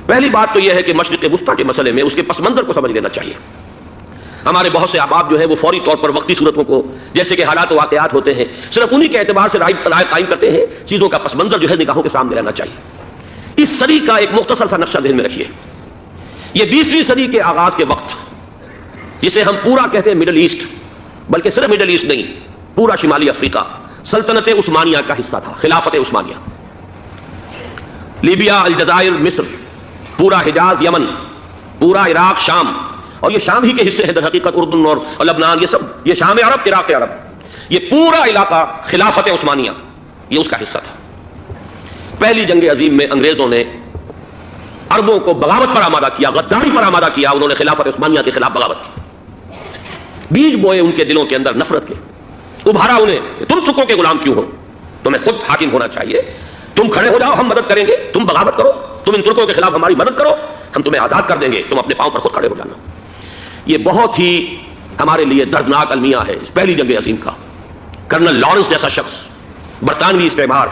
پہلی بات تو یہ ہے کہ مشرق وسطیٰ کے مسئلے میں اس کے پس منظر کو سمجھ لینا چاہیے. ہمارے بہت سے احباب جو ہے وہ فوری طور پر وقتی صورتوں کو، جیسے کہ حالات و واقعات ہوتے ہیں، صرف انہی کے اعتبار سے رائے قائم کرتے ہیں. چیزوں کا پس منظر جو ہے نگاہوں کے سامنے رہنا چاہیے. اس صدی کا ایک مختصر سا نقشہ ذہن میں رکھیے. یہ 20ویں صدی کے آغاز کے وقت، جسے ہم پورا کہتے ہیں مڈل ایسٹ، بلکہ صرف مڈل ایسٹ نہیں، پورا شمالی افریقہ سلطنت عثمانیہ کا حصہ تھا، خلافت عثمانیہ. لیبیا، الجزائر، مصر، پورا حجاز، یمن، پورا عراق، شام، اور یہ شام ہی کے حصے ہیں در حقیقت، اردن اور لبنان، یہ سب یہ شام عرب، عراق عرب، یہ پورا علاقہ خلافت عثمانیہ یہ اس کا حصہ تھا. پہلی جنگ عظیم میں انگریزوں نے عربوں کو بغاوت پر آمادہ کیا، غداری پر آمادہ کیا. انہوں نے خلافت عثمانیہ کے خلاف بغاوت کی، بیج بوئے ان کے دلوں کے اندر نفرت کے، ابھارا انہیں کہ تم ترکوں کے غلام کیوں ہو، تمہیں خود حاکم ہونا چاہیے، تم کھڑے ہو جاؤ، ہم مدد کریں گے، تم بغاوت کرو، تم ان ترکوں کے خلاف ہماری مدد کرو، ہم تمہیں آزاد کر دیں گے، تم اپنے پاؤں پر خود کھڑے ہو جانا. یہ بہت ہی ہمارے لیے دردناک المیہ ہے اس پہلی جنگ عظیم کا. کرنل لارنس جیسا شخص، برطانوی استعمار،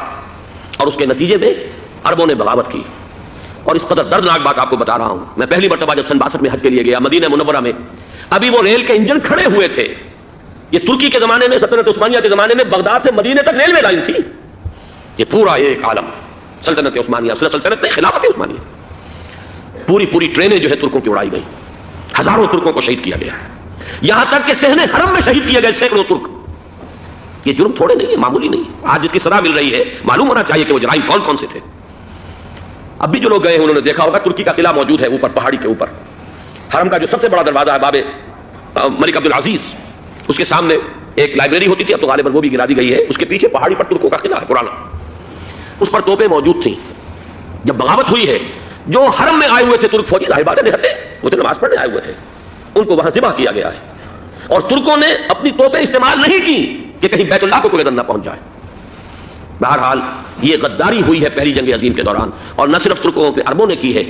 اور اس کے نتیجے میں عربوں نے بغاوت کی. اور اس قدر دردناک بات آپ کو بتا رہا ہوں، میں پہلی مرتبہ جب سن 62 میں حج کے لیے گیا مدینہ منورہ میں، ابھی وہ ریل کے انجن کھڑے ہوئے تھے. یہ ترکی کے زمانے میں، سلطنت عثمانیہ کے زمانے میں بغداد سے مدینے تک ریلوے لائن تھی. یہ پورا ایک عالم سلطنت عثمانیہ، سلطنت نہیں خلافت عثمانیہ، پوری ٹرینیں جو ہے ترکوں کی اڑائی گئی، ہزاروں ترکوں کو شہید کیا گیا، یہاں تک کہ صحن حرم میں شہید کیے گئے سینکڑوں ترک. یہ جرم تھوڑے نہیں ہے، معمولی نہیں. آج جس کی سزا مل رہی ہے معلوم ہونا چاہیے کہ وہ جرائم کون کون سے تھے. اب بھی جو لوگ گئے ہیں انہوں نے دیکھا ہوگا ترکی کا قلعہ موجود ہے اوپر پہاڑی کے اوپر. حرم کا جو سب سے بڑا دروازہ ہے باب ملک عبدالعزیز، اس کے سامنے ایک لائبریری ہوتی تھی، اب تو غالباً وہ بھی گرا دی گئی ہے. اس کے پیچھے پہاڑی پر ترکوں کا قلعہ ہے پرانا، اس پر توپیں موجود تھیں. جب بغاوت ہوئی ہے، جو حرم میں آئے ہوئے تھے ترک فوجی، ظاہر بات ہے نہتے وہ تو نماز پڑھنے آئے ہوئے تھے، ان کو وہاں ذبح کیا گیا ہے. اور ترکوں نے اپنی توپیں استعمال نہیں کی کہ کہیں بیت اللہ کو کوئی نہ پہنچ جائے. بہرحال یہ غداری ہوئی ہے پہلی جنگ عظیم کے دوران، اور نہ صرف ترکوں کے، عربوں نے کی ہے.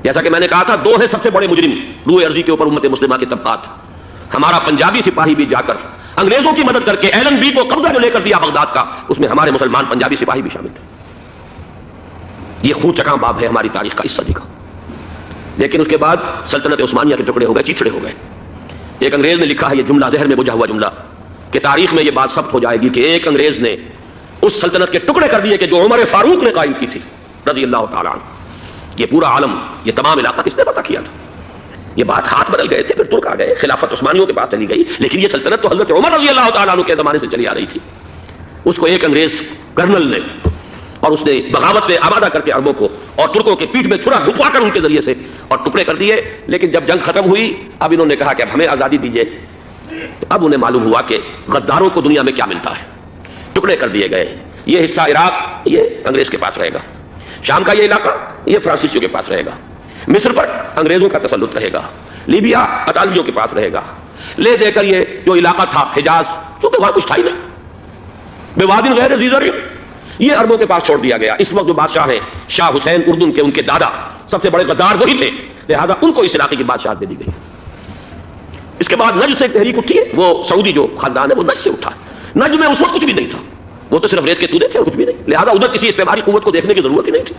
جیسا کہ میں نے کہا تھا، دو ہیں سب سے بڑے مجرم روئے ارضی کے اوپر امت مسلمہ کے طبقات. ہمارا پنجابی سپاہی بھی جا کر انگریزوں کی مدد کر کے ایلن بی کو قبضہ جو لے کر دیا بغداد کا، اس میں ہمارے مسلمان پنجابی سپاہی بھی شامل تھے. یہ خون چکاں باب ہے ہماری تاریخ کا اس صدی کا. لیکن اس کے بعد سلطنت عثمانیہ کے ٹکڑے ہو گئے، چیچڑے ہو گئے. ایک انگریز نے لکھا ہے یہ جملہ، ذہن میں بجھا ہوا جملہ، کہ تاریخ میں یہ بات ثبت ہو جائے گی کہ ایک انگریز نے اس سلطنت کے ٹکڑے کر دیے کہ جو عمر فاروق نے قائم کی تھی رضی اللہ تعالیٰ عنہ. یہ پورا عالم، یہ تمام علاقہ کس نے پتہ کیا تھا؟ یہ بات ہاتھ بدل گئے تھے، پھر ترک آ گئے، خلافت عثمانیوں کے پاس چلی گئی. لیکن یہ سلطنت تو حضرت عمر رضی اللہ تعالیٰ عنہ کے زمانے سے چلی آ رہی تھی. اس کو ایک انگریز کرنل نے، اور اس نے بغاوت میں آبادہ کر کے عربوں کو اور ترکوں کے پیٹھ میں چھرا گھپوا کر ان کے ذریعے سے اور ٹکڑے کر دیے. لیکن جب جنگ ختم ہوئی، اب انہوں نے کہا کہ اب ہمیں آزادی دیجیے. اب انہیں معلوم ہوا کہ غداروں کو دنیا میں کیا ملتا ہے. ٹکڑے کر دیے گئے. یہ حصہ عراق یہ انگریز کے پاس رہے گا، شام کا یہ علاقہ یہ فرانسیسیوں کے پاس رہے گا، مصر پر انگریزوں کا تسلط رہے گا، لیبیا اطالویوں کے پاس رہے گا. لے دے کر یہ جو علاقہ تھا حجاز، تو وہاں کچھ تھا ہی نہیں، بے وادن غیر ذی زرع، یہ عربوں کے پاس چھوڑ دیا گیا. اس وقت جو بادشاہ ہیں شاہ حسین اردن کے، ان کے دادا سب سے بڑے غدار وہی تھے، لہذا ان کو اس علاقے کی بادشاہت دے دی گئی. اس کے بعد نجد سے ایک تحریک اٹھی ہے، وہ سعودی جو خاندان ہے وہ نجد سے اٹھا. نجد میں اس وقت کچھ بھی نہیں تھا، وہ تو صرف ریت کے تودے تھے اور کچھ بھی نہیں، لہذا ادھر کسی استعماری قوت کو دیکھنے کی ضرورت ہی نہیں تھی.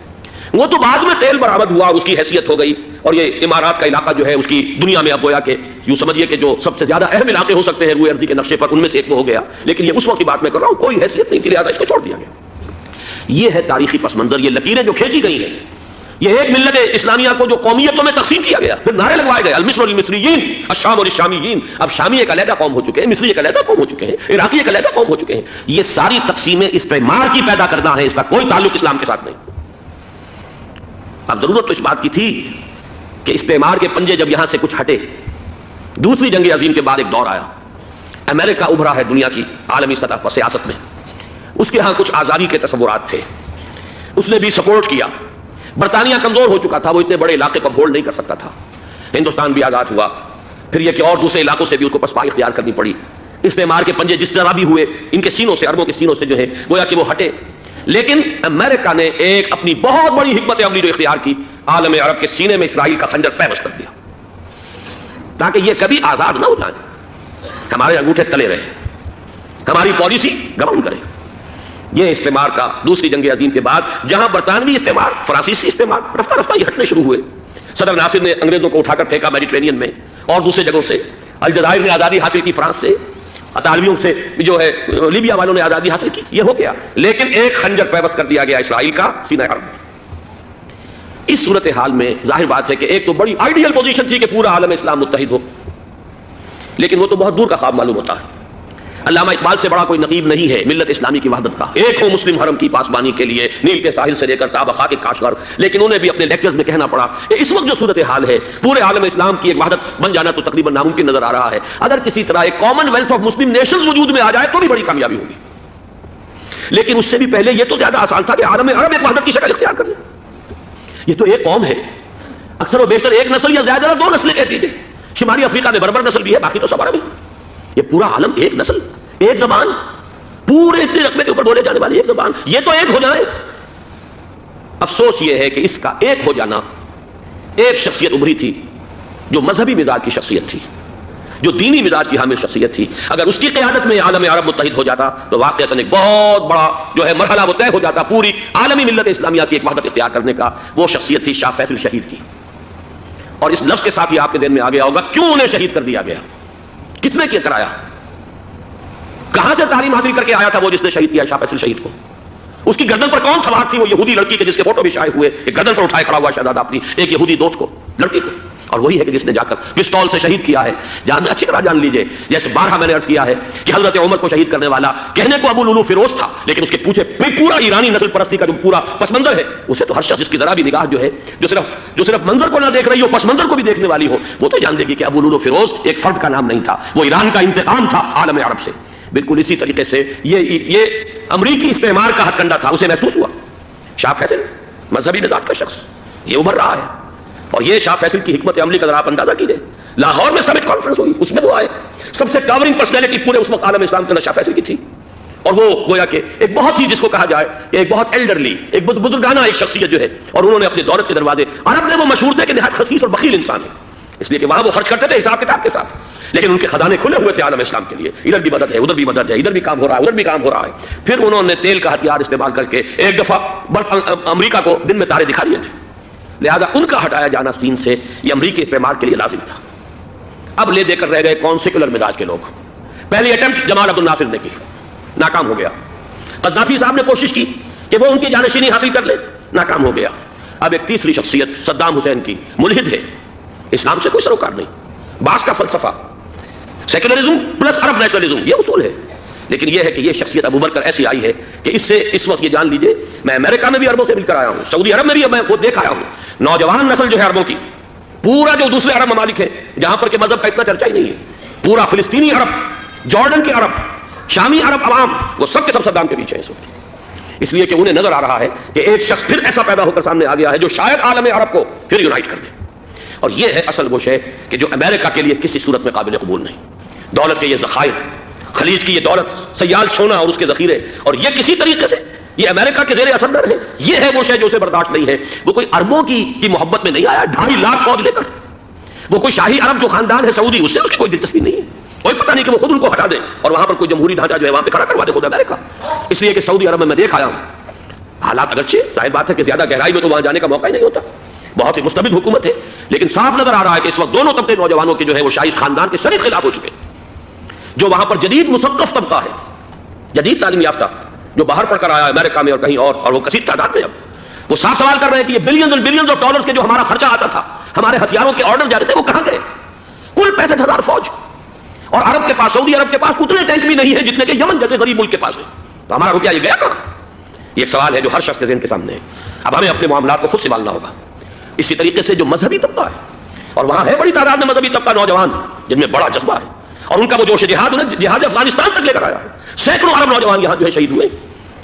وہ تو بعد میں تیل برآمد ہوا، اس کی حیثیت ہو گئی، اور یہ امارات کا علاقہ جو ہے اس کی دنیا میں اب گویا کہ یوں سمجھیے کہ جو سب سے زیادہ اہم علاقے ہو سکتے ہیں روئے ارضی کے نقشے پر، ان میں سے ایک وہ ہو گیا. لیکن یہ اس وقت کی بات میں کر رہا ہوں، کوئی حیثیت نہیں تھی، لہذا اس کو چھوڑ دیا گیا. یہ ہے تاریخی پس منظر، یہ لکیریں جو کھینچی گئی ہیں. یہ ایک ملت اسلامیہ کو جو قومیتوں میں تقسیم کیا گیا، پھر نعرے لگوائے گئے المصر والمصریین، الشام والشامیین. اب شامی ایک علیحدہ قوم ہو چکے ہیں، مصری ایک علیحدہ قوم ہو چکے ہیں، عراقی ایک علیحدہ قوم ہو چکے ہیں. یہ ساری تقسیمیں استعمار کی پیدا کرنا ہے، اس کا کوئی تعلق اسلام کے ساتھ نہیں. اب ضرورت تو اس بات کی تھی کہ استعمار کے پنجے جب یہاں سے کچھ ہٹے، دوسری جنگ عظیم کے بعد ایک دور آیا، امریکہ ابھرا ہے دنیا کی عالمی سطح پر سیاست میں. اس کے ہاں کچھ آزادی کے تصورات تھے، اس نے بھی سپورٹ کیا. برطانیہ کمزور ہو چکا تھا، وہ اتنے بڑے علاقے کو ہولڈ نہیں کر سکتا تھا. ہندوستان بھی آزاد ہوا، پھر یہ کہ اور دوسرے علاقوں سے بھی اس کو پسپائی اختیار کرنی پڑی. استعمار کے پنجے جس طرح بھی ہوئے، ان کے سینوں سے، عربوں کے سینوں سے جو ہے گویا کہ وہ ہٹے. لیکن امریکہ نے ایک اپنی بہت بڑی حکمت عملی جو اختیار کی، عالم عرب کے سینے میں اسرائیل کا خنجر پیوست کر دیا، تاکہ یہ کبھی آزاد نہ ہو جائیں، ہمارے انگوٹھے تلے رہے، ہماری پالیسی گورن کرے. یہ استعمار کا دوسری جنگ عظیم کے بعد جہاں برطانوی استعمار، فرانسیسی استعمار رفتہ رفتہ یہ ہٹنے شروع ہوئے. صدر ناصر نے انگریزوں کو اٹھا کر پھینکا میڈیٹرینین میں اور دوسرے جگہوں سے. الجزائر نے آزادی حاصل کی فرانس سے، اطالویوں سے جو ہے لیبیا والوں نے آزادی حاصل کی. یہ ہو گیا، لیکن ایک خنجر پیوست کر دیا گیا اسرائیل کا سینہ عرب. اس صورتحال میں ظاہر بات ہے کہ ایک تو بڑی آئیڈیل پوزیشن تھی کہ پورا عالم اسلام متحد ہو، لیکن وہ تو بہت دور کا خواب معلوم ہوتا ہے. علامہ اقبال سے بڑا کوئی نقیب نہیں ہے ملت اسلامی کی وحدت کا. ایک ہو مسلم حرم کی پاسبانی کے لیے نیل کے ساحل سے لے کر تابہ خاک کاشغر. لیکن انہیں بھی اپنے لیکچرز میں کہنا پڑا کہ اس وقت جو صورتحال ہے پورے عالم اسلام کی ایک وحدت بن جانا تو تقریباً ناممکن نظر آ رہا ہے. اگر کسی طرح ایک common wealth of Muslim nations وجود میں آ جائے تو بھی بڑی کامیابی ہوگی، لیکن اس سے بھی پہلے یہ تو زیادہ آسان تھا کہ عالم عرب ایک وحدت کی شکل اختیار کر لے. یہ تو ایک قوم ہے، اکثر و بیشتر ایک نسل یا زیادہ دو نسلیں کہتی تھی. شمالی افریقہ میں بربر نسل بھی ہے، باقی تو سب عرب ہے. یہ پورا عالم ایک نسل، ایک زبان، پورے اتنے رقبے کے اوپر بولے جانے والی ایک زبان، یہ تو ایک ہو جائے. افسوس یہ ہے کہ اس کا ایک ہو جانا، ایک شخصیت ابھری تھی جو مذہبی مزاج کی شخصیت تھی، جو دینی مزاج کی حامل شخصیت تھی. اگر اس کی قیادت میں عالم عرب متحد ہو جاتا تو واقعتاً ایک بہت بڑا جو ہے مرحلہ وہ طے ہو جاتا پوری عالمی ملت اسلامیہ کی ایک وحدت اختیار کرنے کا. وہ شخصیت تھی شاہ فیصل شہید کی. اور اس لفظ کے ساتھ ہی آپ کے ذہن میں آ گیا ہوگا کیوں انہیں شہید کر دیا گیا، کس نے کیا کرایا، کہاں سے تعلیم حاصل کر کے آیا تھا وہ جس نے شہید کیا شاہ فیصل شہید کو. اس کی گردن پر کون سوار تھی، وہ یہودی لڑکی کے جس کے فوٹو بھی شائع ہوئے، ایک گردن پر اٹھائے کھڑا ہوا شہزادہ اپنی ایک یہودی دوست کو، لڑکی کو. اور وہی ہے کہ جس نے جا کر پستول سے شہید کیا ہے. جان اچھی طرح جان لیجئے، جیسے بارہا میں نے عرض کیا ہے کہ حضرت عمر کو شہید کرنے والا کہنے کو ابو لولو فیروز تھا، لیکن اس کے پیچھے پورا ایرانی نسل پرستی کا جو پورا پس منظر ہے، اسے تو ہر شخص جس کی ذرا بھی نگاہ جو ہے جو صرف منظر کو نہ دیکھ رہی ہو پس منظر کو بھی دیکھنے والی ہو، وہ تو جان دے گی کہ ابو لولو فیروز ایک فرد کا نام نہیں تھا، وہ ایران کا انتقام تھا عالم عرب سے. بالکل اسی طریقے سے یہ امریکی استعمار کا ہتھ کنڈا تھا، اسے محسوس ہوا. شاہ فیصل مذہبی مزاج کا شخص یہ ابھر رہا ہے، اور یہ شاہ فیصل کی حکمت عملی کا ذرا آپ اندازہ کیجئے. لاہور میں سمٹ کانفرنس ہوئی، اس میں وہ آئے، سب سے ٹاورنگ پرسنالٹی پورے اس وقت عالم اسلام کے اندر شاہ فیصل کی تھی. اور وہ گویا کہ ایک بہت ہی جس کو کہا جائے ایک بہت ایلڈرلی، ایک بزرگانہ ایک شخصیت جو ہے، اور انہوں نے اپنے دولت کے دروازے، عرب میں وہ مشہور تھے کہ نہایت خسیس اور بخیل انسان ہے، اس لیے کہ وہاں وہ خرچ کرتے تھے حساب کتاب کے ساتھ، لیکن ان کے خزانے کھلے ہوئے تھے عالم اسلام کے لیے. ادھر بھی مدد ہے، ادھر بھی مدد ہے، ادھر بھی کام ہو رہا ہے، ادھر بھی کام ہو رہا ہے. پھر انہوں نے تیل کا ہتھیار استعمال کر کے ایک دفعہ امریکہ کو دن میں تارے دکھا دیے تھے. لہذا ان کا ہٹایا جانا سین سے یہ امریکی استعمار کے لیے لازم تھا. اب لے دے کر رہ گئے کون سیکولر مزاج کے لوگ. پہلی اٹمپٹ جمال عبد الناصر نے کی، ناکام ہو گیا. قذافی صاحب نے کوشش کی کہ وہ ان کی جانشینی حاصل کر لے، ناکام ہو گیا. اب ایک تیسری شخصیت صدام حسین کی، ملحد ہے، اسلام سے کوئی سروکار نہیں. باس کا فلسفہ سیکولرزم پلس عرب نیشنلزم یہ اصول ہے. لیکن یہ ہے کہ یہ شخصیت ابو بکر ایسی آئی ہے کہ اس سے اس وقت یہ جان لیجئے، میں امریکہ میں بھی عربوں سے مل کر آیا ہوں، سعودی عرب میں بھی میں وہ دیکھ آیا ہوں، نوجوان نسل جو ہے عربوں کی، پورا جو دوسرے عرب ممالک ہیں جہاں پر کہ مذہب کا اتنا چرچا ہی نہیں ہے، پورا فلسطینی عرب، جارڈن کے عرب، شامی عرب عوام، وہ سب کے سب صدام کے پیچھے ہیں اس وقت. اس لیے کہ انہیں نظر آ رہا ہے کہ ایک شخص پھر ایسا پیدا ہو کر سامنے آ گیا ہے جو شاید عالم عرب کو پھر یونائٹ کر دے. اور یہ ہے اصل وہ شے کہ جو امریکہ کے لیے کسی صورت میں قابل قبول نہیں. دولت کے یہ ذخائر، خلیج کی یہ دولت، سیال سونا اور اس کے ذخیرے، اور یہ کسی طریقے سے یہ امریکہ کے زیر اثر نہ رہے. یہ ہے وہ شے جو اسے برداشت نہیں ہے. وہ کوئی عربوں کی محبت میں نہیں آیا 2.5 لاکھ فوج لے کر. وہ کوئی شاہی عرب جو خاندان ہے سعودی، اس سے اس کی کوئی دلچسپی نہیں ہے. کوئی پتہ نہیں کہ وہ خود ان کو ہٹا دے اور وہاں پر کوئی جمہوری ڈھانچہ جو ہے وہاں پہ کھڑا کروا دے خود امریکہ. اس لیے کہ سعودی عرب میں دیکھ آیا ہوں حالات، اگرچہ ظاہر بات ہے کہ زیادہ گہرائی میں تو وہاں جانے کا موقع ہی نہیں ہوتا، بہت ہی مستبد حکومت ہے، لیکن صاف نظر آ رہا ہے کہ اس وقت دونوں طبقے نوجوانوں کے جو ہے وہ شاہی خاندان کے شدید خلاف ہو چکے. جو وہاں پر جدید مثقف طبقہ ہے، جدید تعلیم یافتہ، جو باہر پڑھ کر آیا امریکہ میں اور کہیں اور وہ کثیر تعداد میں، اب وہ صاف سوال کر رہے ہیں کہ یہ بلینز اور بلینز آف ڈالرز کے جو ہمارا خرچہ آتا تھا، ہمارے ہتھیاروں کے آرڈر جاتے تھے، وہ کہاں گئے؟ کل 65,000 فوج، اور عرب کے پاس، سعودی عرب کے پاس اتنے ٹینک بھی نہیں ہے جتنے کہ یمن جیسے غریب ملک کے پاس ہے. تو ہمارا روپیہ یہ گیا کہاں؟ یہ ایک سوال ہے جو ہر شخص کے ذہن کے سامنے ہے. اب ہمیں اپنے معاملات کو خود سنبھالنا ہوگا. اسی طریقے سے جو مذہبی طبقہ ہے، اور وہاں ہے بڑی تعداد میں مذہبی طبقہ نوجوان جن میں بڑا جذبہ ہے، اور ان کا وہ جوش جہاد انہیں جہاد افغانستان تک لے کر آیا ہے. سینکڑوں عرب نوجوان یہاں جو ہے شہید ہوئے.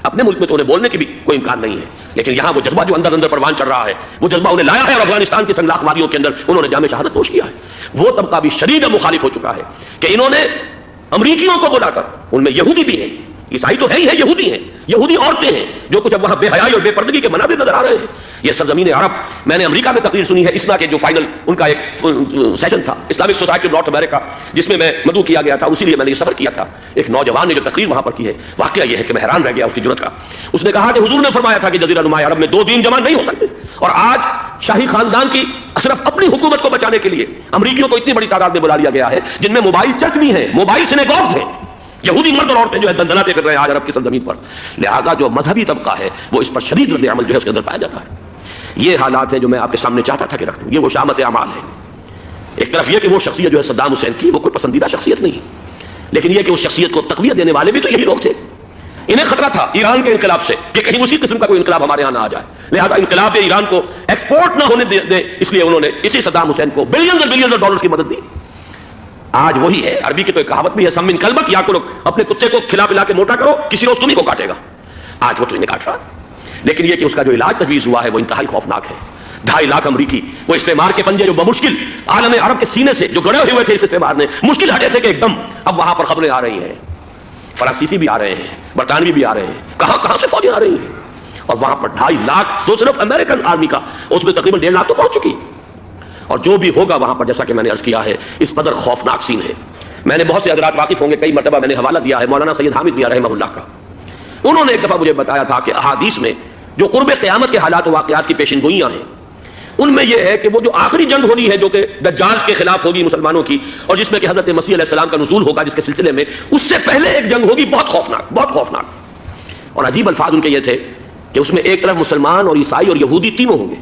اپنے ملک میں تو انہیں بولنے کی بھی کوئی امکان نہیں ہے، لیکن یہاں وہ جذبہ جو اندر اندر پروان چڑھ رہا ہے، وہ جذبہ انہیں لایا ہے اور افغانستان کی سنگلاخ وادیوں کے اندر انہوں نے جامع شہادت نوش کیا ہے. وہ طبقہ بھی شدید مخالف ہو چکا ہے کہ انہوں نے امریکیوں کو بلا کر، ان میں یہودی بھی ہیں، عیسائی تو ہے ہی ہے، یہودی ہیں، یہودی عورتیں ہیں جو کچھ اب وہاں بے حیائی اور بے پردگی کے مناظر نظر آ رہے ہیں. یہ سرزمین عرب. میں نے امریکہ میں تقریر سنی ہے اسنا کے جو فائنل ان کا ایک سیشن تھا اسلامک سوسائٹی آف نارتھ امریکہ جس میں مدعو کیا گیا تھا، اسی لیے میں نے یہ سفر کیا تھا. ایک نوجوان نے جو تقریر وہاں پر کی ہے، واقعہ یہ ہے کہ میں حیران رہ گیا اس کی جرأت کا. اس نے کہا کہ حضور نے فرمایا تھا کہ جزیرہ نما عرب میں 2 دین جمع نہیں ہو سکتے، اور آج شاہی خاندان کی صرف اپنی حکومت کو بچانے کے لیے امریکیوں کو اتنی بڑی تعداد میں بلا لیا گیا ہے جن میں موبائل چرچ بھی ہیں، موبائل سینیگوگز ہیں. یہودی مرد اور عورتیں جو ہے دندناتے پھر رہے ہیں آج عرب کی سرزمین پر. لہذا جو مذہبی طبقہ ہے وہ اس پر شدید رد عمل جو ہے اس کے اندر پایا جاتا ہے. یہ حالات ہیں جو میں آپ کے سامنے چاہتا تھا کہ رکھ دوں. یہ وہ شامت اعمال ہے. ایک طرف یہ کہ وہ شخصیت جو ہے صدام حسین کی وہ کوئی پسندیدہ شخصیت نہیں، لیکن یہ کہ اس شخصیت کو تقویت دینے والے بھی تو یہی لوگ تھے. انہیں خطرہ تھا ایران کے انقلاب سے کہ کہیں اسی قسم کا کوئی انقلاب ہمارے یہاں نہ آ جائے، لہذا انقلاب ایران کو ایکسپورٹ نہ ہونے دے، اس لیے انہوں نے اسی صدام حسین کو بلینز اور بلینز ڈالرز کی مدد دی. آج وہی ہے. عربی کی تو ایک کہاوت بھی ہے، سم من کلبک، یا کرو اپنے کتے کو کھلا پلا کے موٹا کرو، کسی روز تمہیں کو کاٹے گا. آج وہ تو انہیں کاٹ رہا. لیکن یہ کہ اس کا جو علاج تجویز ہوا ہے وہ انتہائی خوفناک ہے. 2.5 لاکھ امریکی وہ استعمار کے پنجے جو بمشکل عالم عرب کے سینے سے جو گڑے ہوئے تھے اس استعمار نے مشکل ہٹے تھے کہ ایک دم اب وہاں پر خبریں آ رہی ہیں، فرانسیسی بھی آ رہے ہیں، برطانوی بھی آ رہے ہیں، کہاں سے فوجیں آ رہی ہیں. اور وہاں پر 2.5 لاکھ تو صرف امریکن آرمی کا، اس میں تقریباً 1.5 لاکھ تو پہنچ چکی. اور جو بھی ہوگا وہاں پر جیسا کہ میں نے عرض کیا ہے اس قدر خوفناک سین ہے. میں نے بہت سے حضرات واقف ہوں گے، کئی مرتبہ میں نے حوالہ دیا ہے مولانا سید حامد میاں رحمہ اللہ کا. انہوں نے ایک دفعہ مجھے بتایا تھا کہ احادیث میں جو قرب قیامت کے حالات و واقعات کی پیشن گوئیاں ہیں ان میں یہ ہے کہ وہ جو آخری جنگ ہونی ہے جو کہ دجال کے خلاف ہوگی مسلمانوں کی، اور جس میں کہ حضرت مسیح علیہ السلام کا نزول ہوگا جس کے سلسلے میں اس سے پہلے ایک جنگ ہوگی بہت خوفناک، بہت خوفناک. اور عجیب الفاظ ان کے یہ تھے کہ اس میں ایک طرف مسلمان اور عیسائی اور یہودی تینوں ہوں گے.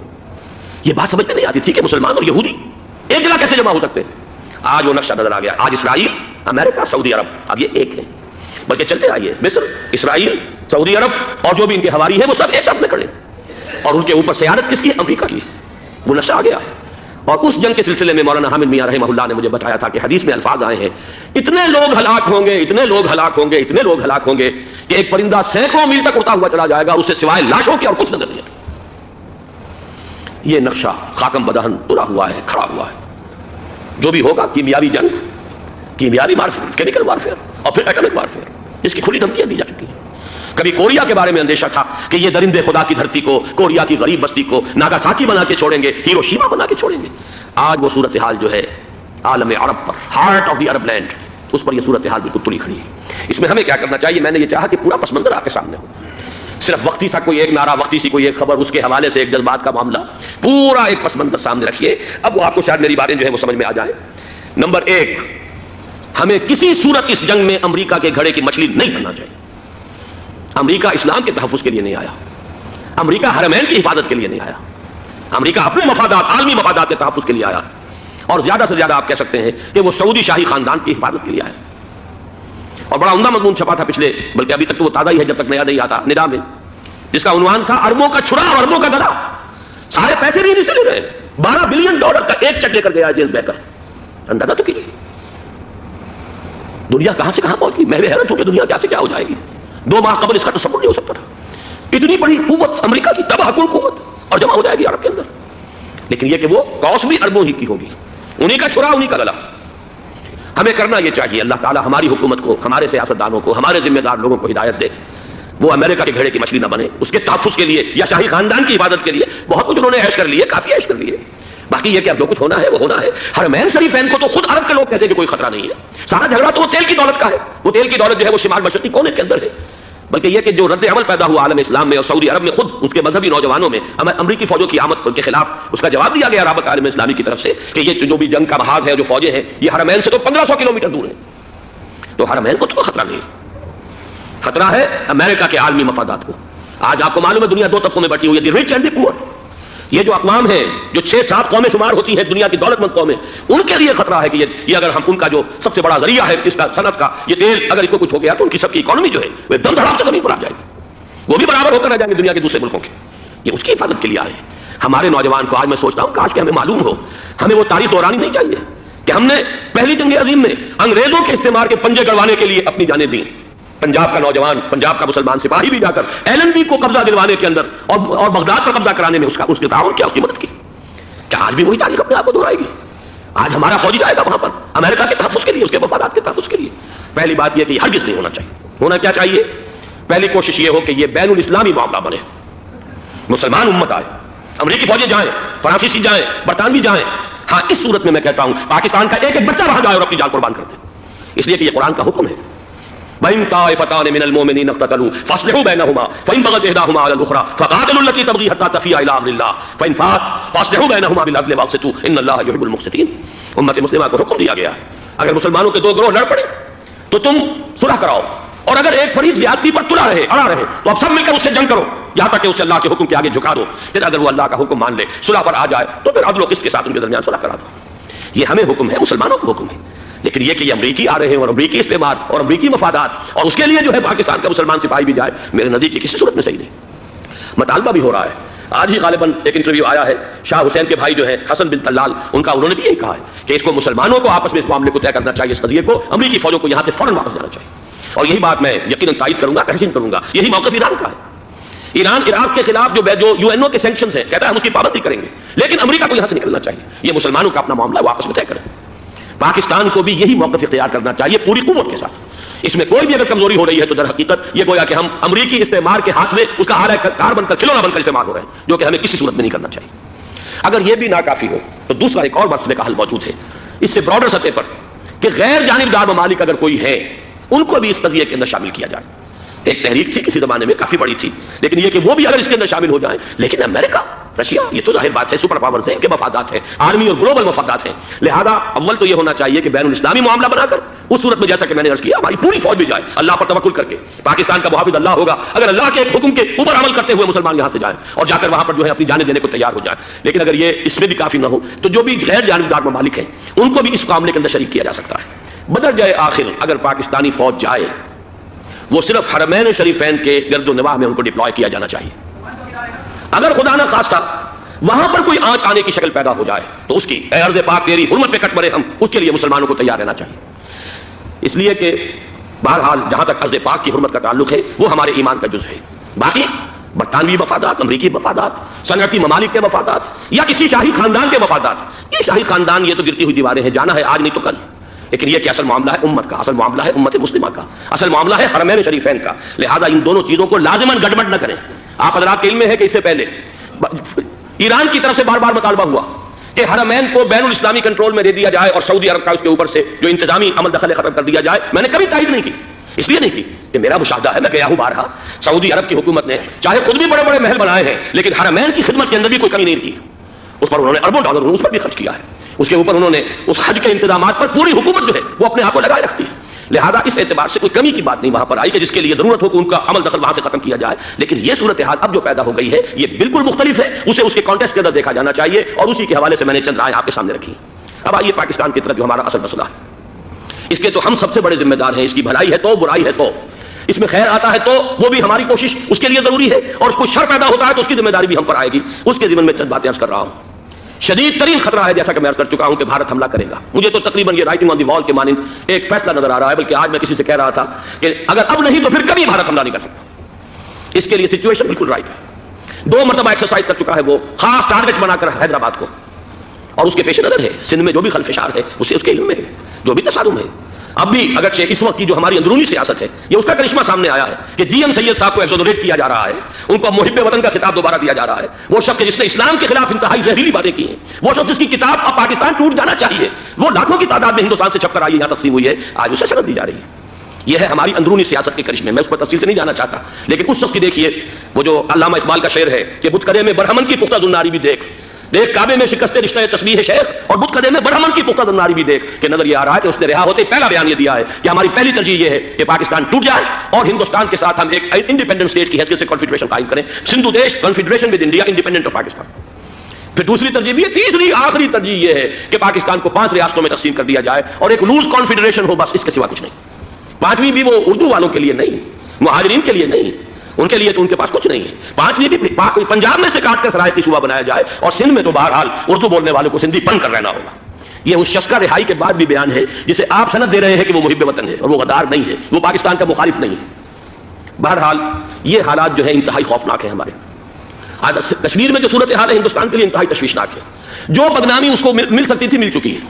یہ بات سمجھ میں نہیں آتی تھی کہ مسلمان اور یہودی ایک جگہ کیسے جمع ہو سکتے ہیں. آج وہ نقشہ نظر آ گیا. آج اسرائیل، امریکہ، سعودی عرب اب یہ ایک ہے. بلکہ چلتے آئیے مصر، اسرائیل، سعودی عرب اور جو بھی ان کے حواری ہیں وہ سب ایک ساتھ میں کھڑے، اور ان کے اوپر سیادت کس کی؟ امریکہ کی. وہ نقشہ آ گیا ہے. اور اس جنگ کے سلسلے میں مولانا حامد میاں رحمہ اللہ نے مجھے بتایا تھا کہ حدیث میں الفاظ آئے ہیں اتنے لوگ ہلاک ہوں گے، اتنے لوگ ہلاک ہوں گے، اتنے لوگ ہلاک ہوں گے کہ ایک پرندہ سینکڑوں میل تک اڑتا ہوا چلا جائے گا، اس سے سوائے لاشوں کے اور کچھ نظر نہیں آئے. یہ نقشہ خاکم بدہن تلا ہوا ہے، کھڑا ہوا ہے. جو بھی ہوگا کیمیاوی جنگ، کیمیاوی وارفیئر، کیمیکل وارفیئر اور پھر ایٹمک وارفیئر، اس کی کھلی دھمکیاں دی جا چکی ہیں. کبھی کوریا کے بارے میں اندیشہ تھا کہ یہ درندے خدا کی دھرتی کو، کوریا کی غریب بستی کو ناگاساکی بنا کے چھوڑیں گے، ہیروشیما بنا کے چھوڑیں گے. آج وہ صورتحال جو ہے عالم عرب پر، heart of the Arab land, اس پر یہ صورتحال بالکل تلی کھڑی ہے. اس میں ہمیں کیا کرنا چاہیے؟ میں نے یہ چاہا کہ پورا پس منظر آپ کے سامنے ہو. صرف وقتی سا کوئی ایک نعرہ، وقتی سی کوئی ایک خبر، اس کے حوالے سے ایک جذبات کا معاملہ، پورا ایک پس منظر سامنے رکھیے. اب وہ آپ کو شاید میری باتیں جو ہے وہ سمجھ میں آ جائیں. نمبر 1، ہمیں کسی صورت اس جنگ میں امریکہ کے گھڑے کی مچھلی نہیں بننا چاہیے. امریکہ اسلام کے تحفظ کے لیے نہیں آیا، امریکہ حرمین کی حفاظت کے لیے نہیں آیا، امریکہ اپنے مفادات، عالمی مفادات کے تحفظ کے لیے آیا. اور زیادہ سے زیادہ آپ کہہ سکتے ہیں کہ وہ سعودی شاہی خاندان کی حفاظت کے لیے آیا. اور بڑا عمدہ مضمون چھپا تھا پچھلے، بلکہ ابھی تک تو وہ تازہ ہی ہے جب تک نیا نہیں آتا، ندا میں، جس کا عنوان تھا اربوں کا چھڑا اور اربوں کا گدا. سارے پیسے بھی نہیں سے لے رہے. $12 بلین کا ایک چیک لے کر گیا جیمز بیکر. اندازہ تو کیجیے دنیا کہاں سے کہاں پہنچ گئی. میں بھی حیرت ہوں کہ دنیا کیا سے کیا ہو جائے گی. 2 ماہ قبل اس کا تصور نہیں ہو سکتا تھا. اتنی بڑی قوت امریکہ کی، تباہ کن قوت، اور جمع ہو جائے گی عرب کے اندر. لیکن یہ کہ وہ کاس بھی اربوں ہی کی ہوگی، انہی کا چھڑا، انہی کا گلا. ہمیں کرنا یہ چاہیے، اللہ تعالی ہماری حکومت کو، ہمارے سیاستدانوں کو، ہمارے ذمہ دار لوگوں کو ہدایت دے. وہ امریکہ کے گھڑے کی مچھلی نہ بنے. اس کے تحفظ کے لیے یا شاہی خاندان کی حفاظت کے لیے بہت کچھ انہوں نے عیش کر لیے، کافی عیش کر لیے. باقی یہ کہ اب جو کچھ ہونا ہے وہ ہونا ہے. حرمین شریفین کو تو خود عرب کے لوگ کہتے ہیں کہ کوئی خطرہ نہیں ہے. سارا جھگڑا تو وہ تیل کی دولت کا ہے. وہ تیل کی دولت جو ہے وہ شمال مشرقی کونے کے اندر ہے. بلکہ یہ کہ جو رد عمل پیدا ہوا عالم اسلام میں اور سعودی عرب میں، خود اس کے مذہبی نوجوانوں میں امریکی فوجوں کی آمد کے خلاف اس کا جواب دیا گیا رابطہ عالم اسلامی کی طرف سے کہ یہ جو بھی جنگ کا محاذ ہے، جو فوجیں ہیں، یہ حرمین سے تو 1500 کلومیٹر دور ہیں. تو حرمین کو تو کوئی خطرہ نہیں ہے. خطرہ ہے امریکہ کے عالمی مفادات کو. آج آپ کو معلوم ہے دنیا 2 طبقوں میں بٹی ہوئی ہے، دی رچ اینڈ دی پور. یہ جو اقوام ہیں جو 6-7 قومیں شمار ہوتی ہیں دنیا کی دولت مند قومیں، ان کے لیے خطرہ ہے کہ یہ اگر ہم ان کا جو سب سے بڑا ذریعہ ہے اس کا صنعت کا، یہ تیل، اگر اس کو کچھ ہو گیا تو ان کی سب کی اکانومی جو ہے وہ ایک دم دھڑام سے زمین پر آ جائے گی. وہ بھی برابر ہو کر رہ جائیں گے دنیا کے دوسرے ملکوں کے. یہ اس کی حفاظت کے لیے آئے. ہمارے نوجوان کو آج میں سوچتا ہوں کاش کہ ہمیں معلوم ہو، ہمیں وہ تاریخ دہرانی نہیں چاہیے کہ ہم نے پہلی جنگ عظیم میں انگریزوں کے استعمار کے پنجے گڑوانے کے لیے اپنی جانیں دیں. پنجاب کا نوجوان، پنجاب کا مسلمان سپاہی بھی جا کر ایلن بی کو قبضہ دلوانے کے اندر اور بغداد پر قبضہ کرانے میں اس کے تعاون کیا، اس کی مدد کی. کیا آج بھی وہی تاریخ اپنے آپ کو دہرائے گی؟ آج ہمارا فوجی جائے گا وہاں پر امریکہ کے تحفظ کے لیے، اس کے مفادات کے تحفظ کے لیے. پہلی بات یہ کہ ہرگز نہیں ہونا چاہیے. ہونا کیا چاہیے؟ پہلی کوشش یہ ہو کہ یہ بین الاسلامی معاملہ بنے، مسلمان امت آئے، امریکی فوجیں جائیں، فرانسیسی جائیں، برطانوی جائیں. ہاں اس صورت میں میں کہتا ہوں پاکستان کا ایک ایک بچہ وہاں جائے اور اپنی جان قربان کر دے، اس لیے کہ یہ قرآن کا حکم ہے. وَإِن طَائِفَتَانِ مِنَ الْمُؤْمِنِينَ اقْتَتَلُوا فَأَصْلِحُوا بَيْنَهُمَا فَإِن بَغَتْ إِحْدَاهُمَا عَلَى الْأُخْرَى فَقَاتِلُوا الَّتِي تَبْغِي حَتَّى تَفِيءَ إِلَىٰ أَمْرِ اللَّهِ فَإِن فَاءَتْ فَأَصْلِحُوا بَيْنَهُمَا بِالْعَدْلِ وَأَقْسِطُوا إِنَّ اللَّهَ يُحِبُّ الْمُقْسِطِينَ. امت مسلمہ کو حکم دیا گیا ہے اگر مسلمانوں کے دو گروہ لڑ پڑے تو تم صلح کراؤ، اور اگر ایک فریق زیادتی پر تلا رہے اڑا رہے تو اب سب مل کر اس سے جنگ کرو یہاں تک کہ اسے اللہ کے حکم کے آگے جھکا دو. پھر اگر وہ اللہ کا حکم مان لے صلح پر آ جائے تو پھر عدل و قسط کے ساتھ ان کے درمیان صلح کرا دو. یہ ہمیں حکم ہے، مسلمانوں کو حکم ہے. لیکن یہ کہ یہ امریکی آ رہے ہیں اور امریکی استعمار اور امریکی مفادات اور اس کے لیے جو ہے پاکستان کا مسلمان سپاہی بھی جائے، میرے نزدیک کی کسی صورت میں صحیح نہیں. مطالبہ بھی ہو رہا ہے. آج ہی غالباً ایک انٹرویو آیا ہے شاہ حسین کے بھائی جو ہیں حسن بن طلال، ان کا انہوں نے بھی یہی کہا ہے کہ اس کو مسلمانوں کو آپس میں اس معاملے کو طے کرنا چاہیے، اس قضیے کو امریکی فوجوں کو یہاں سے فوراً واپس جانا چاہیے. اور یہی بات میں یقیناً تائید کروں گا، تحسین کروں گا. یہی موقف ایران کا ہے. ایران عراق کے خلاف جو یو این او کے سینکشنز ہیں کہتا ہے ہم اس کی پابندی کریں گے، لیکن امریکہ کو یہاں سے نکلنا چاہیے. یہ مسلمانوں کا اپنا معاملہ وہ آپس میں طے کریں. پاکستان کو بھی یہی موقف اختیار کرنا چاہیے پوری قوت کے ساتھ. اس میں کوئی بھی اگر کمزوری ہو رہی ہے تو در حقیقت یہ گویا کہ ہم امریکی استعمار کے ہاتھ میں اس کا ہارا کار بن کر کھلونا بن کر استعمال ہو رہے ہیں، جو کہ ہمیں کسی صورت میں نہیں کرنا چاہیے. اگر یہ بھی ناکافی ہو تو دوسرا ایک اور مسئلے کا حل موجود ہے اس سے براڈر سطح پر، کہ غیر جانبدار ممالک اگر کوئی ہے ان کو بھی اس قضیے کے اندر شامل کیا جائے. ایک تحریک تھی کسی زمانے میں کافی بڑی تھی، لیکن یہ کہ وہ بھی اگر اس کے اندر شامل ہو جائیں. لیکن امریکہ، رشیا، یہ تو ظاہر بات ہے سپر پاورز ہیں، ان کے مفادات ہیں، عالمی اور گلوبل مفادات ہیں. لہذا اول تو یہ ہونا چاہیے کہ بین الاسلامی معاملہ بنا کر اس صورت میں جیسا کہ میں نے عرض کیا ہماری پوری فوج بھی جائے اللہ پر توکل کر کے. پاکستان کا محافظ اللہ ہوگا اگر اللہ کے ایک حکم کے اوپر عمل کرتے ہوئے مسلمان یہاں سے جائیں اور جا کر وہاں پر جو ہے اپنی جانیں دینے کو تیار ہو جائیں. لیکن اگر یہ اس میں بھی کافی نہ ہو تو جو بھی غیر جانبدار ممالک ہیں ان کو بھی اس معاملے کے اندر شریک کیا جا سکتا ہے. بدل جائے آخر اگر پاکستانی فوج جائے وہ صرف حرمین شریفین کے گرد و نواح میں ان کو ڈپلوائے کیا جانا چاہیے. اگر خدا نہ خواستہ وہاں پر کوئی آنچ آنے کی شکل پیدا ہو جائے تو اس کی اے ارض پاک تیری حرمت پہ کٹ مرے ہم، اس کے لیے مسلمانوں کو تیار رہنا چاہیے. اس لیے کہ بہرحال جہاں تک ارض پاک کی حرمت کا تعلق ہے وہ ہمارے ایمان کا جز ہے. باقی برطانوی مفادات، امریکی مفادات، صنعتی ممالک کے مفادات یا کسی شاہی خاندان کے مفادات، یہ شاہی خاندان یہ تو گرتی ہوئی دیواریں ہیں، جانا ہے آج نہیں تو کل. لیکن یہ کہ اصل معاملہ ہے امت کا، اصل معاملہ ہے امت مسلمہ کا، اصل معاملہ ہے حرمین شریفین کا. لہذا ان دونوں چیزوں کو لازماً گڑبڑ نہ کریں. آپ حضرات کے علم میں ہے کہ اس سے پہلے ایران کی طرف سے بار بار مطالبہ ہوا کہ حرمین کو بین الاسلامی کنٹرول میں دے دیا جائے اور سعودی عرب کا اس کے اوپر سے جو انتظامی عمل دخل ختم کر دیا جائے. میں نے کبھی تائید نہیں کی، اس لیے نہیں کی کہ میرا مشاہدہ ہے، میں گیا ہوں بارہا، سعودی عرب کی حکومت نے چاہے خود بھی بڑے بڑے محل بنائے ہیں لیکن حرمین کی خدمت کے اندر بھی کوئی کمی نہیں کی. اس پر انہوں نے اربوں ڈالر اس پر بھی خرچ کیا ہے. اس کے اوپر انہوں نے اس حج کے انتظامات پر پوری حکومت جو ہے وہ اپنے آپ کو لگائے رکھتی ہے. لہذا اس اعتبار سے کوئی کمی کی بات نہیں وہاں پر آئی کہ جس کے لیے ضرورت ہو کہ ان کا عمل دخل وہاں سے ختم کیا جائے. لیکن یہ صورتحال اب جو پیدا ہو گئی ہے یہ بالکل مختلف ہے، اسے اس کے کانٹیکسٹ کے اندر دیکھا جانا چاہیے اور اسی کے حوالے سے میں نے چند رائے آپ کے سامنے رکھی. اب آئیے پاکستان کی طرف جو ہمارا اصل مسئلہ ہے، اس کے تو ہم سب سے بڑے ذمہ دار ہیں. اس کی بھلائی ہے تو، برائی ہے تو، اس میں خیر آتا ہے تو وہ بھی ہماری کوشش اس کے لیے ضروری ہے، اور کوئی شر پیدا ہوتا ہے تو اس کی ذمہ داری بھی ہم پر آئے گی. اس کے ضمن میں چند باتیں عرض کر رہا ہوں. شدید ترین خطرہ ہے جیسا کہ میں عرض کر چکا ہوں کہ بھارت حملہ کرے گا. مجھے تو تقریباً یہ رائٹنگ آن دی وال کے مانند ایک فیصلہ نظر آ رہا ہے، بلکہ آج میں کسی سے کہہ رہا تھا کہ اگر اب نہیں تو پھر کبھی بھارت حملہ نہیں کر سکتا. اس کے لیے سچویشن بالکل رائٹ ہے. 2 مرتبہ ایکسرسائز کر چکا ہے وہ خاص ٹارگٹ بنا کر حیدرآباد کو، اور اس کے پیش نظر ہے سندھ میں جو بھی خلفشار ہے اسے اس کے علم میں ہے، جو بھی تصادم ہے. اب بھی اگرچہ اس وقت کی جو ہماری اندرونی سیاست ہے یہ اس کا کرشمہ سامنے آیا ہے کہ جی ایم سید صاحب کو ایکزونریٹ کیا جا رہا ہے، ان کو محب وطن کا خطاب دوبارہ دیا جا رہا ہے. وہ شخص جس نے اسلام کے خلاف انتہائی زہریلی باتیں کی ہیں، وہ شخص جس کی کتاب اب پاکستان ٹوٹ جانا چاہیے، وہ لاکھوں کی تعداد میں ہندوستان سے چھپ کر آئی یہاں تقسیم ہوئی ہے، آج اسے سند دی جا رہی ہے. یہ ہے ہماری اندرونی سیاست کے کرشمے. میں اس پر تفصیل سے نہیں جانا چاہتا، لیکن اس شخص کی دیکھیے وہ جو علامہ اقبال کا شعر ہے کہ بت کدے میں برہمن کی پختہ زناری بھی دیکھ، دیکھ کعبے میں شکست رشتہ تسبیح شیخ، اور بت کدے میں برہمن کی پختہ زناری بھی دیکھ. کہ نظر یہ آ رہا ہے کہ اس نے رہا ہوتے پہلا بیان یہ دیا ہے کہ ہماری پہلی ترجیح یہ ہے کہ پاکستان ٹوٹ جائے اور ہندوستان کے ساتھ ہم ایک انڈیپینڈنٹ اسٹیٹ کی حیثیت سے کنفیڈریشن قائم کریں، سندھو دیش confederation with India independent of Pakistan. پھر دوسری ترجیح بھی ہے، تیسری آخری ترجیح یہ ہے کہ پاکستان کو 5 ریاستوں میں تقسیم کر دیا جائے اور ایک لوز کانفیڈریشن ہو، بس اس کے سوا کچھ نہیں. 5ویں بھی وہ اردو والوں کے لیے نہیں، مہاجرین کے لیے نہیں، ان کے لیے تو ان کے پاس کچھ نہیں ہے. 5ویں بھی پنجاب میں سے کاٹ کر سرائے کی صوبہ بنایا جائے اور سندھ میں تو بہرحال اردو بولنے والوں کو سندھی بن کر رہنا ہوگا. یہ اس شخص کا رہائی کے بعد بھی بیان ہے جسے آپ سند دے رہے ہیں کہ وہ محب وطن ہے اور وہ غدار نہیں ہے، وہ پاکستان کا مخالف نہیں ہے. بہرحال یہ حالات جو ہے انتہائی خوفناک ہیں. ہمارے آج کشمیر میں جو صورتحال ہے ہندوستان کے لیے انتہائی تشویشناک ہے. جو بدنامی اس کو مل سکتی تھی مل چکی ہے.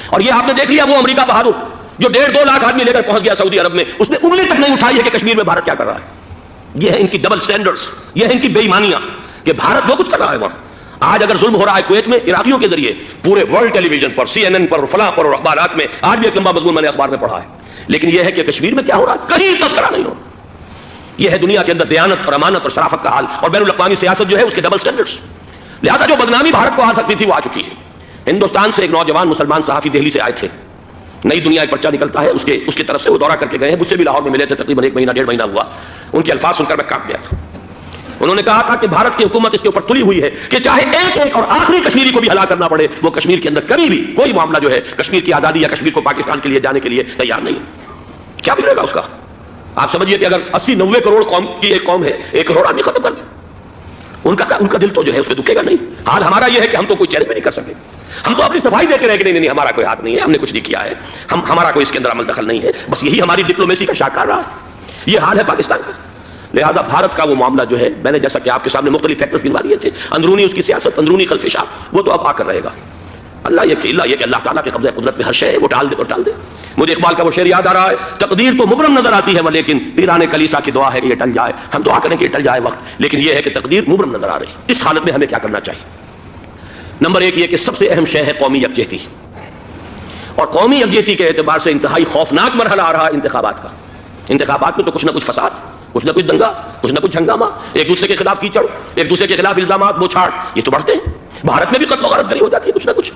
اور یہ آپ نے دیکھ لیا وہ امریکہ بہادر جو 1.5-2 لاکھ آدمی لے کر پہنچ گیا سعودی عرب میں، اس نے انگلی تک نہیں اٹھائی ہے کہ کشمیر میں بھارت کیا کر رہا ہے. یہ ہے ان کی ڈبل سٹینڈرڈز، یہ ہے ان کی بے ایمانیاں کہ بھارت وہ کچھ کر رہا ہے وہاں. آج اگر ظلم ہو رہا ہے کویت میں عراقیوں کے ذریعے، پورے ورلڈ ٹیلی ویژن پر، CNN پر، فلاں پر اور اخبارات میں، آج بھی ایک لمبا مضمون میں نے اخبار میں پڑھا ہے. لیکن یہ ہے کہ کشمیر میں کیا ہو رہا ہے کہیں تذکرہ نہیں ہو. یہ ہے دنیا کے اندر دیانت اور امانت اور شرافت کا حال، اور بین الاقوامی سیاست جو ہے اس کے ڈبل سٹینڈرڈز. لہذا جو بدنامی بھارت کو آ سکتی تھی وہ آ چکی ہے. ہندوستان سے ایک نوجوان مسلمان صحافی دہلی سے آئے تھے، نئی دنیا ایک پرچہ نکلتا ہے، اس کی طرف سے وہ دورہ کر کے گئے ہیں. مجھ سے بھی لاہور میں ملے تھے، تقریباً 1 مہینہ 1.5 مہینہ ہوا. ان کے الفاظ سن کر میں کانپ گیا تھا. انہوں نے کہا تھا کہ بھارت کی حکومت اس کے اوپر تلی ہوئی ہے کہ چاہے ایک اور آخری کشمیری کو بھی ہلاک کرنا پڑے، وہ کشمیر کے اندر کبھی بھی کوئی معاملہ جو ہے کشمیر کی آزادی یا کشمیر کو پاکستان کے لیے جانے کے لیے تیار نہیں ہے. کیا بگڑے گا اس کا؟ آپ سمجھیے کہ اگر 80-90 کروڑ قوم کی ایک قوم ہے، 1 کروڑ آدمی ختم کر دیں، ان کا دل تو جو ہے اس پہ دکھے گا نہیں. حال ہمارا یہ ہے کہ ہم تو کوئی چہرے پہ نہیں کر سکے. ہم تو اپنی صفائی دیتے رہے کہ نہیں ہمارا کوئی ہاتھ نہیں ہے، ہم نے کچھ نہیں کیا ہے، ہمارا کوئی اس کے اندر عمل دخل نہیں ہے. بس یہی ہماری ڈپلومیسی کا شاہکار رہا ہے. یہ حال ہے پاکستان کا. لہذا بھارت کا وہ معاملہ جو ہے، میں نے جیسا کہ آپ کے سامنے مختلف فیکٹرز گنوا دیے تھے، اندرونی اس کی سیاست، اندرونی خلفشاں، وہ تو اب آ کر رہے گا. اللہ یہ کہ اللہ تعالیٰ کے قبضہ قدرت میں ہر شے ہے، وہ ٹال دے. مجھے اقبال کا وہ شعر یاد آ رہا ہے، تقدیر تو مبرم نظر آتی ہے لیکن پیران کلیسا کی دعا ہے کہ یہ ٹل جائے. ہم دعا کریں کہ یہ ٹل جائے وقت، لیکن یہ ہے کہ تقدیر مبرم نظر آ رہی. اس حالت میں ہمیں کیا کرنا چاہیے؟ نمبر 1 یہ کہ سب سے اہم شے ہے قومی یکجہتی، اور قومی یکجہتی کے اعتبار سے انتہائی خوفناک مرحلہ آ رہا ہے انتخابات کا. انتخابات میں تو کچھ نہ کچھ فساد، کچھ نہ کچھ دنگا، کچھ نہ کچھ ہنگامہ، ایک دوسرے کے خلاف کیچڑ، ایک دوسرے کے خلاف الزامات بوچھاڑ، یہ تو بڑھتے ہیں. بھارت میں بھی قتل و غارت گری ہو جاتی ہے کچھ نہ کچھ.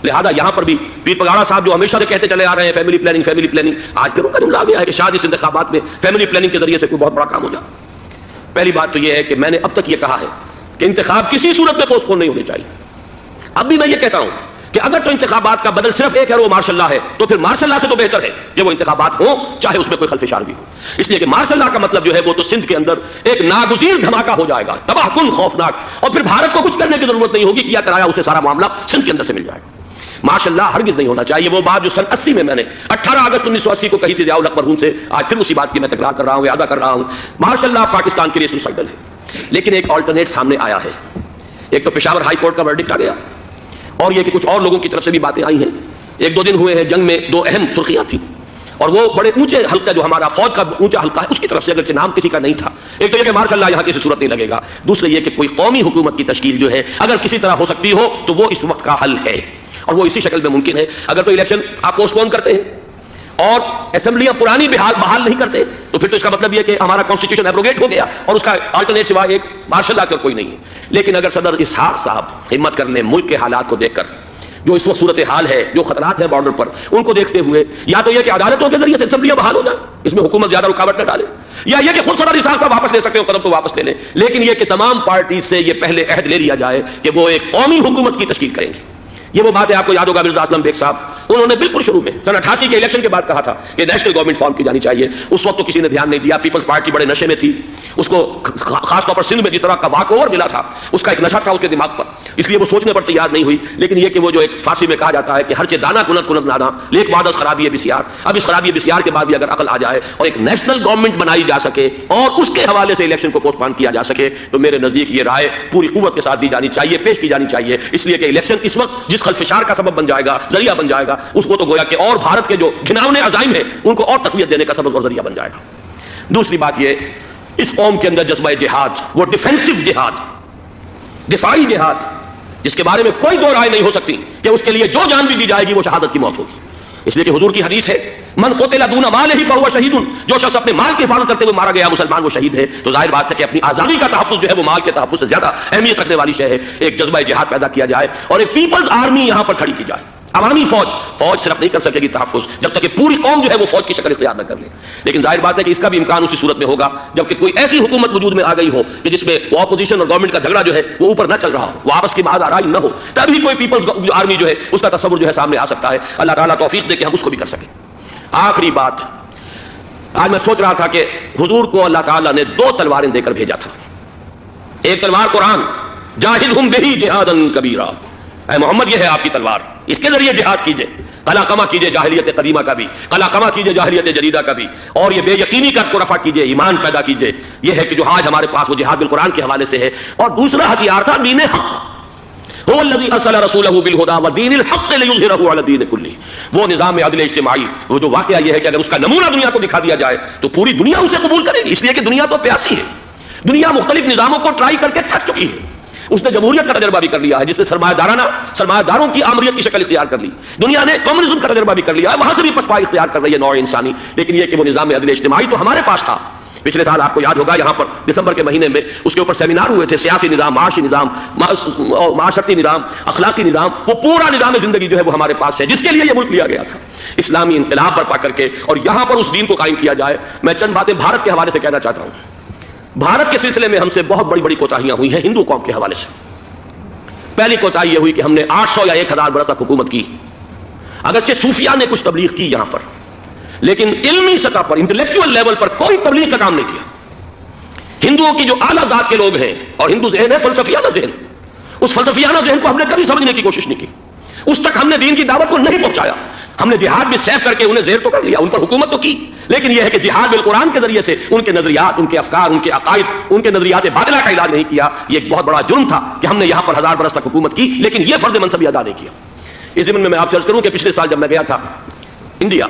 لہذا یہاں پر بھی پیر پگاڑا صاحب جو ہمیشہ سے کہتے چلے آ رہے ہیں فیملی پلاننگ، آج پھر ان کا جملہ آ گیا ہے کہ شاید اس انتخابات میں فیملی پلاننگ کے ذریعے سے کوئی بہت بڑا کام ہو جائے. پہلی بات تو یہ ہے کہ میں نے اب تک یہ کہا ہے کہ انتخاب کسی صورت میں پوسٹ پون نہیں ہونے چاہیے. اب بھی میں یہ کہتا ہوں کہ اگر تو انتخابات کا بدل صرف ایک ہے وہ مارشل لا ہے، تو پھر مارشل لا سے تو بہتر ہے کہ وہ انتخابات ہوں چاہے اس میں کوئی خلفشار بھی ہو. اس لیے کہ مارشل لا کا مطلب جو ہے وہ تو سندھ کے اندر ایک ناگزیر دھماکہ ہو جائے گا، تباہ کن، خوفناک، اور پھر بھارت کو کچھ کرنے کی ضرورت نہیں ہوگی، کیا کرایا اسے سارا معاملہ سندھ کے اندر سے مل جائے گا. ماشاء اللہ ہرگز نہیں ہونا چاہیے. وہ بات جو سن 80 میں نے 18 اگست 1980 کو کہی تھی ضیاء الحق مرحوم سے، آج پھر اسی بات کی میں تکرار کر رہا ہوں، ادا کر رہا ہوں. ماشاء اللہ پاکستان کے لیے سوسائڈل ہے، لیکن ایک آلٹرنیٹ سامنے آیا ہے. ایک تو پشاور ہائی کورٹ کا ورڈکٹ آ گیا، اور یہ کہ کچھ اور لوگوں کی طرف سے بھی باتیں آئی ہیں. 1-2 دن ہوئے ہیں جنگ میں 2 اہم سرخیاں تھیں، اور وہ بڑے اونچے حلقہ جو ہمارا فوج کا اونچا حلقہ ہے اس کی طرف سے، اگرچہ نام کسی کا نہیں تھا. ایک تو یہ کہ ماشاء اللہ یہاں کسی صورت نہیں لگے گا. دوسرے یہ کہ کوئی قومی حکومت کی تشکیل جو ہے اگر کسی طرح ہو سکتی ہو تو وہ اس وقت کا حل ہے، اور وہ اسی شکل میں ممکن ہے. اگر تو الیکشن آپ پوسٹ پون کرتے ہیں اور اسمبلیاں پرانی بحال نہیں کرتے تو پھر تو اس کا مطلب یہ کہ ہمارا کانسٹیٹیوشن ایبروگیٹ ہو گیا، اور اس کا آلٹرنیٹ سوائے ایک مارشل لا کا کوئی نہیں ہے. لیکن اگر صدر اسحاق صاحب ہمت کر لیں ملک کے حالات کو دیکھ کر، جو اس وقت صورتحال ہے، جو خطرات ہیں بارڈر پر، ان کو دیکھتے ہوئے، یا تو یہ کہ عدالتوں کے ذریعے سے اسمبلیاں بحال ہو جائیں، اس میں حکومت زیادہ رکاوٹ نہ ڈالے، یا یہ کہ خود صدر اسحاق صاحب واپس لے سکتے ہو قدم تو واپس لے لیں، لیکن یہ کہ تمام پارٹی سے یہ پہلے عہد لے لیا جائے کہ وہ ایک قومی حکومت کی تشکیل کریں گے. یہ وہ بات ہے، آپ کو یاد ہوگا مرزا اسلم بیگ صاحب، انہوں نے بالکل شروع میں سن 88 کے الیکشن کے بعد کہا تھا کہ نیشنل گورنمنٹ فارم کی جانی چاہیے. اس وقت تو کسی نے دھیان نہیں دیا، پیپلز پارٹی بڑے نشے میں تھی، اس کو خاص طور پر سندھ میں جس طرح کا واک اوور ملا تھا اس کا ایک نشہ تھا اس کے دماغ پر، اس لیے وہ سوچنے پر تیار نہیں ہوئی. لیکن یہ کہ وہ جو ایک فارسی میں کہا جاتا ہے کہ ہر چے دانا کنت کنت نادا لیک بعد از خرابی بسیار، اب اس خرابی بسیار کے بعد بھی اگر عقل آ جائے اور ایک نیشنل گورنمنٹ بنائی جا سکے اور اس کے حوالے سے الیکشن کو پوسٹ پون کیا جا سکے تو میرے نزدیک یہ رائے پوری قوت کے ساتھ دی جانی چاہیے، پیش کی جانی چاہیے. اس لیے کہ الیکشن اس وقت جس خلفشار کا سبب بن جائے گا، ذریعہ بن جائے گا، اس کو تو گویا کہ اور بھارت کے جو گھناؤنے عزائم ہیں ان کو اور تقویت دینے کا سبب اور ذریعہ بن جائے گا. دوسری بات یہ، اس قوم کے اندر جذبہ جہاد، وہ ڈیفینسو جہاد، دفاعی جہاد، جس کے بارے میں کوئی دو رائے نہیں ہو سکتی کہ اس کے لیے جو جان بھی دی جائے گی وہ شہادت کی موت ہوگی. اس لیے کہ حضور کی حدیث ہے من قتل دون مالہ فہو شہید، جو شخص اپنے مال کی حفاظت کرتے ہوئے مارا گیا مسلمان وہ شہید ہے. تو ظاہر بات ہے کہ اپنی آزادی کا تحفظ جو ہے وہ مال کے تحفظ سے زیادہ اہمیت رکھنے والی شے ہے. ایک جذبہ جہاد پیدا کیا جائے اور ایک پیپلز آرمی یہاں پر کھڑی کی جائے. عوامی فوج صرف نہیں کر سکے گی تحفظ جب تک کہ پوری قوم جو ہے وہ فوج کی شکل اختیار نہ کر لے. لیکن ظاہر بات ہے کہ اس کا بھی امکان اسی صورت میں ہوگا جبکہ کوئی ایسی حکومت وجود میں آ گئی ہو کہ جس میں وہ اپوزیشن اور گورنمنٹ کا جھگڑا جو ہے وہ اوپر نہ چل رہا ہو، وہ آپس کی بعد آرائی نہ ہو، تبھی کوئی پیپلز آرمی جو ہے اس کا تصور جو ہے سامنے آ سکتا ہے. اللہ تعالیٰ توفیق دے کہ ہم اس کو بھی کر سکیں. آخری بات، آج میں سوچ رہا تھا کہ حضور کو اللہ تعالیٰ نے 2 تلواریں دے کر بھیجا تھا. ایک تلوار قرآن، جاہدہم بہ جہادا کبیرا، اے محمد یہ ہے آپ کی تلوار، اس کے ذریعے جہاد کیجئے، قلع کما کیجئے جاہلیت قدیمہ کا بھی، قلع کما کیجئے جاہلیت جدیدہ کا بھی، اور یہ بے یقینی کا رفع کیجئے، ایمان پیدا کیجئے. یہ ہے کہ جو آج ہمارے پاس وہ جہاد بالقرآن کے حوالے سے ہے. اور دوسرا ہتھیار تھا دین حق. هو الذي ارسل رسوله بالهدى ودين الحق ليظهره على الدين كله. وہ نظام عدل اجتماعی، وہ جو واقعہ یہ ہے کہ اگر اس کا نمونہ دنیا کو دکھا دیا جائے تو پوری دنیا اسے قبول کرے گی، اس لیے کہ دنیا تو پیاسی ہے، دنیا مختلف نظاموں کو ٹرائی کر کے تھک چکی ہے. اس نے جمہوریت کا تجربہ بھی کر لیا ہے جس میں سرمایہ داروں کی آمریت کی شکل اختیار کر لی. دنیا نے کمیونزم کا تجربہ بھی کر لیا ہے، وہاں سے بھی پسپائی اختیار کر رہی ہے نوع انسانی. لیکن یہ کہ وہ نظام عدل اجتماعی تو ہمارے پاس تھا. پچھلے سال آپ کو یاد ہوگا یہاں پر دسمبر کے مہینے میں اس کے اوپر سیمینار ہوئے تھے، سیاسی نظام، معاشی نظام، معاشرتی نظام، اخلاقی نظام، وہ پورا نظام زندگی جو ہے وہ ہمارے پاس ہے جس کے لیے یہ ملک لیا گیا تھا. اسلامی انقلاب برپا کر کے اور یہاں پر اس دین کو قائم کیا جائے. میں چند باتیں بھارت کے حوالے سے کہنا چاہتا ہوں. بھارت کے سلسلے میں ہم سے بہت بڑی بڑی کوتاہیاں ہوئی ہیں ہندو قوم کے حوالے سے. پہلی کوتاہی یہ ہوئی کہ ہم نے 800 یا 1000 برس تک حکومت کی. اگرچہ صوفیاء نے کچھ تبلیغ کی یہاں پر، لیکن علمی سطح پر، انٹلیکچوئل لیول پر کوئی تبلیغ کا کام نہیں کیا. ہندوؤں کی جو اعلیٰ ذات کے لوگ ہیں، اور ہندو ذہن ہے فلسفیانہ ذہن، اس فلسفیانہ ذہن کو ہم نے کبھی سمجھنے کی کوشش نہیں کی. اس تک ہم نے دین کی دعوت کو نہیں پہنچایا. ہم نے جہاد بھی سیف کر کے انہیں زیر تو کر لیا، ان پر حکومت تو کی، لیکن یہ ہے کہ جہاد بالقرآن کے ذریعے سے ان کے نظریات، ان کے افکار، ان کے عقائد، ان کے نظریات باطلہ کا علاج نہیں کیا. یہ ایک بہت بڑا جرم تھا کہ ہم نے یہاں پر 1000 برس تک حکومت کی، لیکن یہ فرض منصبی ادا نہیں کیا. اس ضمن میں آپ سے عرض کروں کہ پچھلے سال جب میں گیا تھا انڈیا،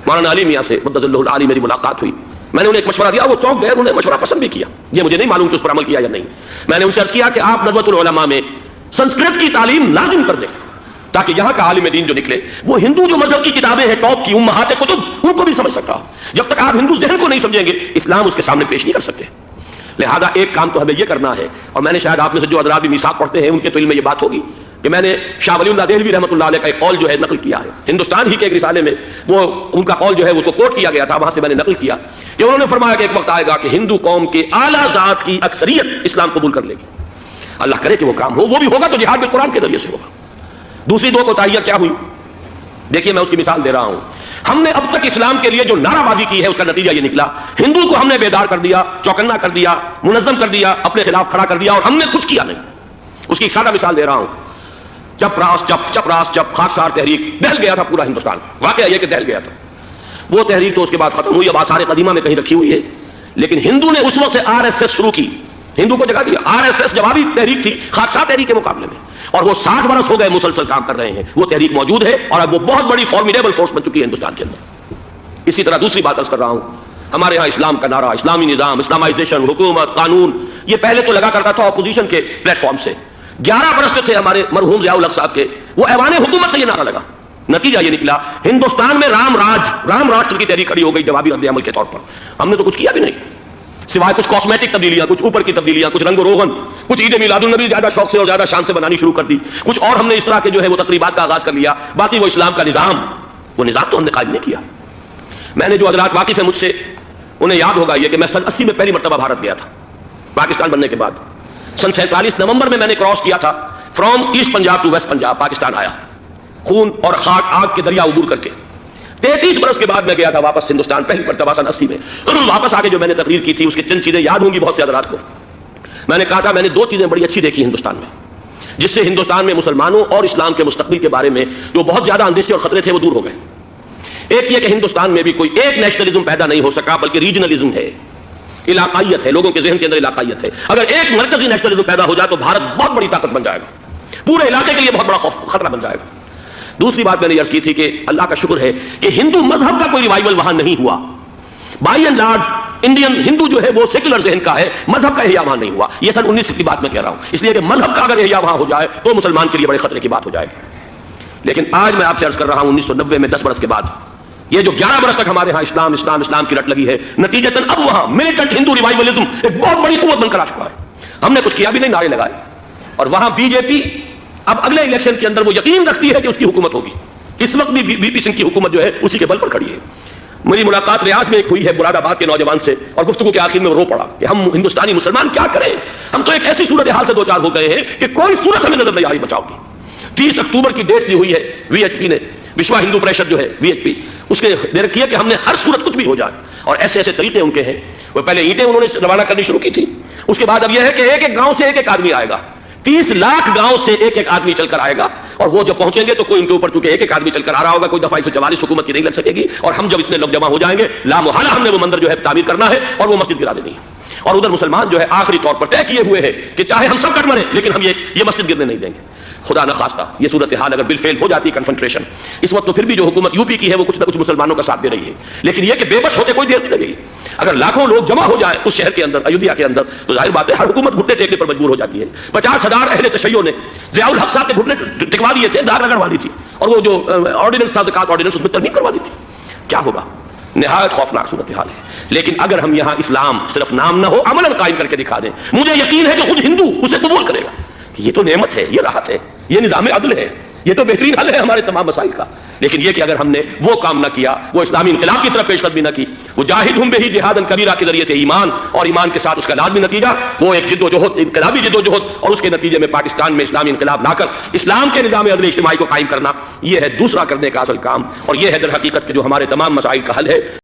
مولانا علی میاں سے مقدس اللہ العالی میری ملاقات ہوئی. میں نے انہیں ایک مشورہ دیا، وہ چونک گئے، انہوں نے مشورہ پسند بھی کیا. یہ مجھے نہیں معلوم کہ اس پر عمل کیا یا نہیں. میں نے ان سے عرض کیا کہ آپ ندوۃ العلماء میں سنسکرت کی تعلیم لازم کر دیں تاکہ یہاں کا عالم دین جو نکلے وہ ہندو جو مذہب کی کتابیں ہیں ٹاپ کی امہات کتب ان کو بھی سمجھ سکتا ہو. جب تک آپ ہندو ذہن کو نہیں سمجھیں گے اسلام اس کے سامنے پیش نہیں کر سکتے. لہذا ایک کام تو ہمیں یہ کرنا ہے، اور میں نے شاید آپ میں سے جو حضرات بھی میثاق پڑھتے ہیں ان کے تو علم میں یہ بات ہوگی کہ میں نے شاہ ولی اللہ دہلوی رحمۃ اللہ علیہ کا ایک قول جو ہے نقل کیا ہے. ہندوستان ہی کے ایک رسالے میں وہ ان کا قول جو ہے اس کو کوٹ کیا گیا تھا، وہاں سے میں نے نقل کیا کہ انہوں نے فرمایا کہ ایک وقت آئے گا کہ ہندو قوم کے اعلیٰ ذات کی اکثریت اسلام قبول کر لے گی. اللہ کرے کہ وہ کام ہو، وہ بھی ہوگا تو جہاد بالقرآن کے ذریعے سے ہوگا. دوسری دو کوتاہیاں کیا ہوئی؟ دیکھیے میں اس کی مثال دے رہا ہوں. ہم نے اب تک اسلام کے لیے جو نعرہ بازی کی ہے اس کا نتیجہ یہ نکلا، ہندو کو ہم نے بیدار کر دیا، چوکنا کر دیا، منظم کر دیا، اپنے خلاف کھڑا کر دیا، اور ہم نے کچھ کیا نہیں. اس کی ایک سادہ مثال دے رہا ہوں. چپ خاکسار تحریک دہل گیا تھا پورا ہندوستان. واقعہ یہ کہ دہل گیا تھا. وہ تحریک تو اس کے بعد ختم ہوئی، اب آثار قدیمہ میں کہیں رکھی ہوئی ہے. لیکن ہندو نے اس وقت سے RSS شروع کی، ہندو کو جگہ دیا. RSS جوابی تحریک تھی خاکسار تحریک کے مقابلے میں، اور وہ 60 برس ہو گئے مسلسل کام کر رہے ہیں. وہ تحریک موجود ہے اور اب وہ بہت بڑی فارمیڈیبل فورس بن چکی ہے ہندوستان کے اندر. اسی طرح دوسری بات عرض کر رہا ہوں، ہمارے یہاں اسلام کا نعرہ، اسلامی نظام، اسلامائزیشن، حکومت، قانون، یہ پہلے تو لگا کرتا تھا اپوزیشن کے پلیٹ فارم سے. 11 برس جو تھے ہمارے مرحوم ضیاء الحق صاحب کے، وہ ایوان حکومت سے یہ نعرہ لگا. نتیجہ یہ نکلا ہندوستان میں رام راشٹر کی تحریک کھڑی ہو گئی جوابی رد عمل کے طور پر. ہم نے تو کچھ کیا بھی نہیں سوائے کچھ کاسمیٹک تبدیلیاں، کچھ اوپر کی تبدیلیاں، کچھ رنگ و روغن، کچھ عید میلاد النبی زیادہ شوق سے اور زیادہ شان سے بنانی شروع کر دی، کچھ اور ہم نے اس طرح کے جو ہے وہ تقریبات کا آغاز کر لیا. باقی وہ اسلام کا نظام، وہ نظام تو ہم نے قائم نہیں کیا. میں نے جو حضرات واقف ہیں مجھ سے انہیں یاد ہوگا یہ کہ میں سن 80 میں پہلی مرتبہ بھارت گیا تھا پاکستان بننے کے بعد. سن 47 نومبر میں نے کراس کیا تھا from east Punjab to west Punjab. Pakistan آیا خون اور خاک آگ کے دریا عبور کر کے. 33 برس کے بعد میں گیا تھا واپس ہندوستان پہلی مرتبہ سن 80 میں. واپس آ کے جو میں نے تقریر کی تھی اس کی چند چیزیں یاد ہوں گی بہت سے حضرات کو. میں نے کہا تھا میں نے 2 چیزیں بڑی اچھی دیکھی ہندوستان میں جس سے ہندوستان میں مسلمانوں اور اسلام کے مستقبل کے بارے میں جو بہت زیادہ اندیشے اور خطرے تھے وہ دور ہو گئے. ایک یہ کہ ہندوستان میں بھی کوئی ایک نیشنلزم پیدا نہیں ہو سکا بلکہ ریجنلزم ہے، علاقائیت ہے، لوگوں کے ذہن کے اندر علاقائیت ہے. اگر ایک مرکزی نیشنلزم پیدا ہو جائے تو بھارت بہت بڑی طاقت بن جائے گا، پورے علاقے کے لیے بہت بڑا خطرہ بن جائے گا. دوسری بات میں نے عرض کی تھی کہ اللہ کا شکر ہے کہ ہندو مذہب کا کوئی ریوائول وہاں نہیں ہوا. بائی اینڈ لارج انڈین ہندو جو ہے وہ سیکولر ذہن کا ہے، مذہب کا احیا وہاں نہیں ہوا. یہ سن 19 کی بات میں کہہ رہا ہوں، اس لیے کہ مذہب کا اگر احیا وہاں ہو جائے تو مسلمان کے لیے بڑے خطرے کی بات ہو جائے گی. لیکن آج میں آپ سے عرض کر رہا ہوں 1990 میں 10 برس کے بعد یہ جو 11 برس تک ہمارے ہاں اسلام کی رٹ لگی ہے، نتیجتاً اب وہاں ملیٹنٹ ہندو ریوائولزم ایک بہت بڑی قوت بن کر آ چکا ہے. ہم نے کچھ کیا بھی نہیں، نعرے لگائے. اور وہاں بی جے پی اب اگلے الیکشن کے اندر وہ یقین رکھتی ہے کہ اس کی حکومت ہوگی. اس وقت بھی وی پی سنگھ کی حکومت جو ہے اسی کے بل پر کھڑی ہے. میری ملاقات ریاض میں ایک ہوئی ہے مراد آباد کے نوجوان سے، اور گفتگو کے آخر میں وہ رو پڑا کہ ہم ہندوستانی مسلمان کیا کریں، ہم تو ایک ایسی صورتحال سے دو چار ہو گئے ہیں کہ کوئی صورت ہمیں نظر نہیں آ رہی بچاؤ کی. 30 اکتوبر کی ڈیٹ دی ہوئی ہے وی ایچ پی نے، وشوا ہندو پریشد جو ہے وی ایچ پی، اس کے دے رکھی ہے کہ ہم نے ہر صورت کچھ بھی ہو جائے. اور ایسے ایسے طریقے ان کے ہیں. وہ پہلے اینٹیں انہوں نے روانہ کرنی شروع کی تھی، اس کے بعد اب یہ ہے کہ ایک ایک گاؤں سے ایک ایک آدمی آئے گا. 30 لاکھ گاؤں سے ایک ایک آدمی چل کر آئے گا، اور وہ جب پہنچیں گے تو کوئی ان کے اوپر چونکہ ایک ایک آدمی چل کر آ رہا ہوگا، کوئی دفعہ 144 حکومت کی نہیں لگ سکے گی. اور ہم جب اتنے لوگ جمع ہو جائیں گے لا محالہ ہم نے وہ مندر جو ہے تعمیر کرنا ہے اور وہ مسجد گرا دینی ہے. اور ادھر مسلمان جو ہے آخری طور پر طے کیے ہوئے ہیں کہ چاہے ہم سب کٹ مریں لیکن ہم یہ مسجد گرنے نہیں دیں گے. خدا نہ خواستہ یہ صورتحال اگر بالفعل ہو جاتی کنفنٹریشن اس وقت، تو پھر بھی جو حکومت یو پی کی ہے وہ کچھ نہ کچھ مسلمانوں کا ساتھ دے رہی ہے، لیکن یہ کہ بے بس ہوتے کوئی دیر نہیں لگے گی۔ اگر لاکھوں لوگ جمع ہو جائیں اس شہر کے اندر، ایودھیا کے اندر، تو ظاہر بات ہے ہر حکومت گھٹنے ٹیکنے پر مجبور ہو جاتی ہے۔ 50,000 اہل تشیع نے ضیاء الحق صاحب کے گھٹنے ٹکوا دیے تھے، دار رگڑوا دی تھی، اور وہ جو آرڈیننس تھا زکوٰۃ آرڈیننس اس میں ترمیم کروا دی تھی۔ کیا ہوگا؟ نہایت خوفناک صورتحال ہے۔ لیکن اگر ہم یہاں اسلام صرف نام نہ ہو عملاً قائم کر کے دکھا دیں، مجھے یقین ہے کہ خود ہندو اسے قبول کرے گا۔ یہ تو نعمت ہے، یہ راحت ہے، یہ نظام عدل ہے، یہ تو بہترین حل ہے ہمارے تمام مسائل کا۔ لیکن یہ کہ اگر ہم نے وہ کام نہ کیا، وہ اسلامی انقلاب کی طرف پیش قدمی نہ کی، وہ جاہدہم بہ جہادا کبیرہ کے ذریعے سے ایمان اور ایمان کے ساتھ اس کا لازمی نتیجہ وہ ایک جد و جہد، انقلابی جد و جہد، اور اس کے نتیجے میں پاکستان میں اسلامی انقلاب لا کر اسلام کے نظام عدل اجتماعی کو قائم کرنا، یہ ہے دوسرا کرنے کا اصل کام، اور یہ ہے در حقیقت کہ جو ہمارے تمام مسائل کا حل ہے۔